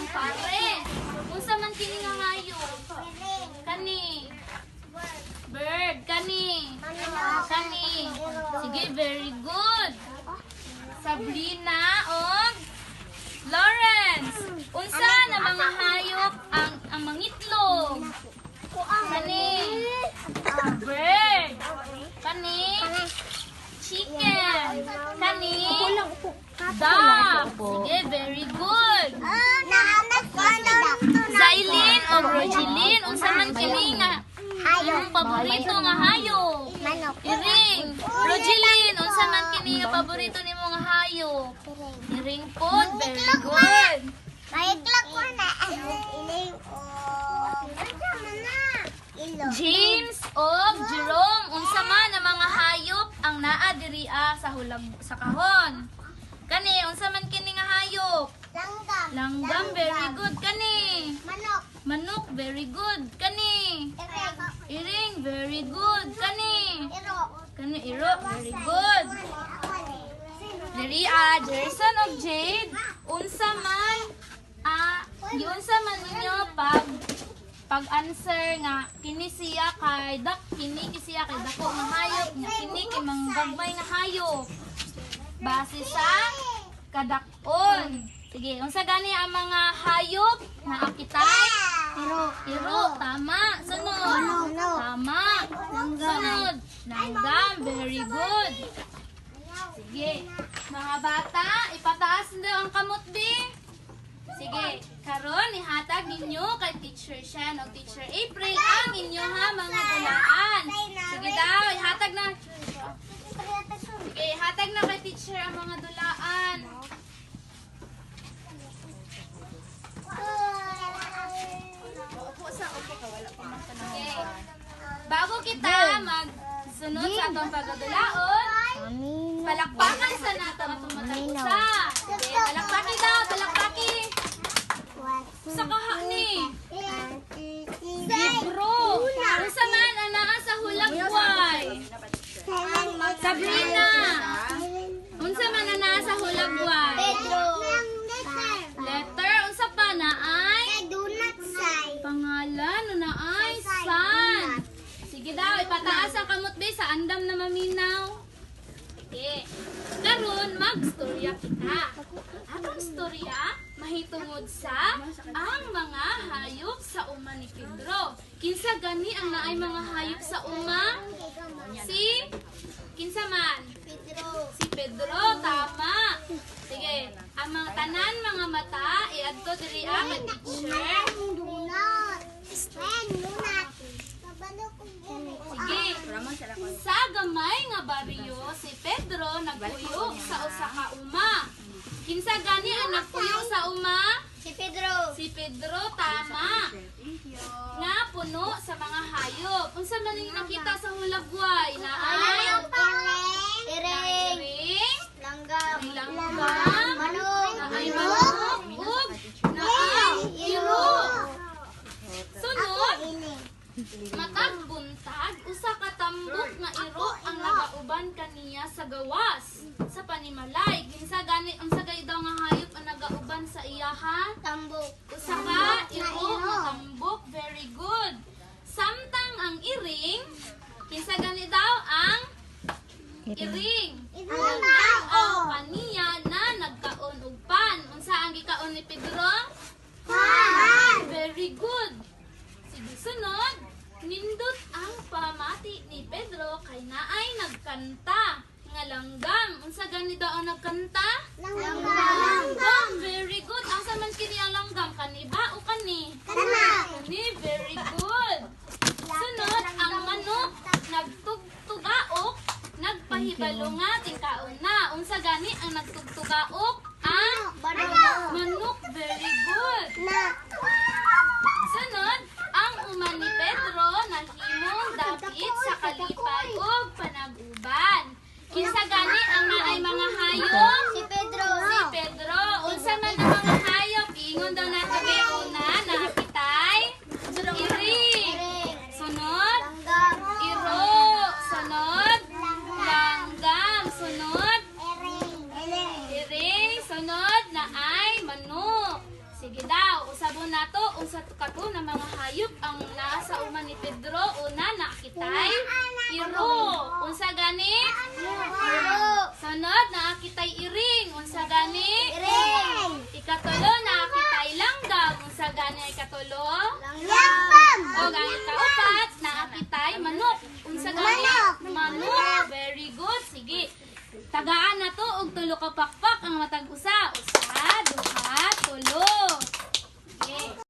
Jerome, pare. Unsa man kini nga hayop? Kani. Bird, kani. Kani. Sige, very good. Sabrina og Lawrence. Unsa na mga hayop ang mangitlog? Kani. Bird. Kani. Chicken. Kani. Duck. Sige, very good. Zailin o Rogelin, unsa man kini nga imong paborito nga hayop? Iring. Rogelin, unsa man kini nga paborito nimo nga hayop? Iring pod, very good. James o Jerome, unsa man ang mga hayop ang naa diriya sa kahon? Kani, unsa man kini nga hayop? Langgam, very good. Kani. Manok, very good. Kani. Iring, very good. Kani. Kani, iro, very good. Diriya, Jerson of Jade, unsa man ninyo pag-answer nga kini siya kay dako nga hayop, nga kini kay manggagmay nga hayop. Base sa kadakon. Sige, unsa gani ang mga hayop na akitay? Iro, tama. Sunod. Tama. Sunod. Langgam, very good. Sige, mga bata, ipataas nyo ang kamot, di. Sige, karon ihatag ninyo kay Teacher Shan o Teacher April ang inyo ha mga dulaan. Sige daw, ihatag na. Sige, ihatag na kay Teacher ang mga dulaan. Okay. Bago kita magsunod sa atong pagdulaon, palakpakan sa nato atong matagusa. Okay, palakpaki daw, palakpaki. Sa kaha ni. Libro. Unsa man ang naa sa hulagway? Sabrina. Unsa man ang naa sa hulagway? Letter. Unsa pa na ay? Pangalan. Na ay San. Sige daw, ipataas ang kamot be sa andam na maminaw. Okay. Karon magstorya kita. Atong storya mahitungod sa ang mga hayop sa uma ni Pedro. Kinsa gani ang naay mga hayop sa uma? Kinsa man? Si Pedro, tama. Sige, ang mga tanan mga mata iadto diri ang teacher. Sige, sa gamay nga baryo si Pedro nagpuyo sa usa ka uma. Kinsa gani ang nagpuyo sa uma? Si Pedro, tama. Nga puno sa mga hayop. Unsa man ning nakita sa hulagway? Naay iring, langgam, naay manok, ug naay iro. Sunod, matag buntag, usa ka tambok nga iro ang nagauban kaniya sa gawas sa panimalay. Kinsa gani unsa gay daw nga hayop ang nagauban sa iyaha? Tambok. Usa ka iro nga tambok, very good. Samtang ang iring, kinsa gani daw ang iring? Ang kaniya na nagkaon og pan. Unsa ang gikaon ni Pedro? Pan. Very good. Sige, sunod. Nindot ang pamati ni Pedro kay naay nagkanta nga langgam. Unsa gani daw ang nagkanta? Langgam. Very good. Asa man kini ang langgam? Kani ba o kani? Kani. Very good. Sunod, ang manok nagtugtugaok, nagpahibalo nga tingkaon na. Unsa gani ang nagtugtugaok? Ang manok. Very good. Sunod, ang uma ni Pedro nahimong dapit sa kalipay ug panag-uban. Kinsa gani ang naay mga hayop? Si Pedro. Unsa man ang mga hayop? Ingon daw nato kay una nakapitay. Iring. Sunod, iro. Sunod, langgam. Sunod, iring. Sunod na ay manok. Sige daw, usabon nato usa kato na mga hayop ang naa sa uma ni Pedro. Una nakitay iro. Unsa gani? Sunod nakitay iring. Unsa gani? Ikatulo nakitay langgam. Unsa gani ikatulo? O gani kaupat nakitay manok. Unsa gani? Manok. Very good. Sige. Tagaan na to og tulo ka pakpak ang matag usa. Usa, duha, tulo. Okay.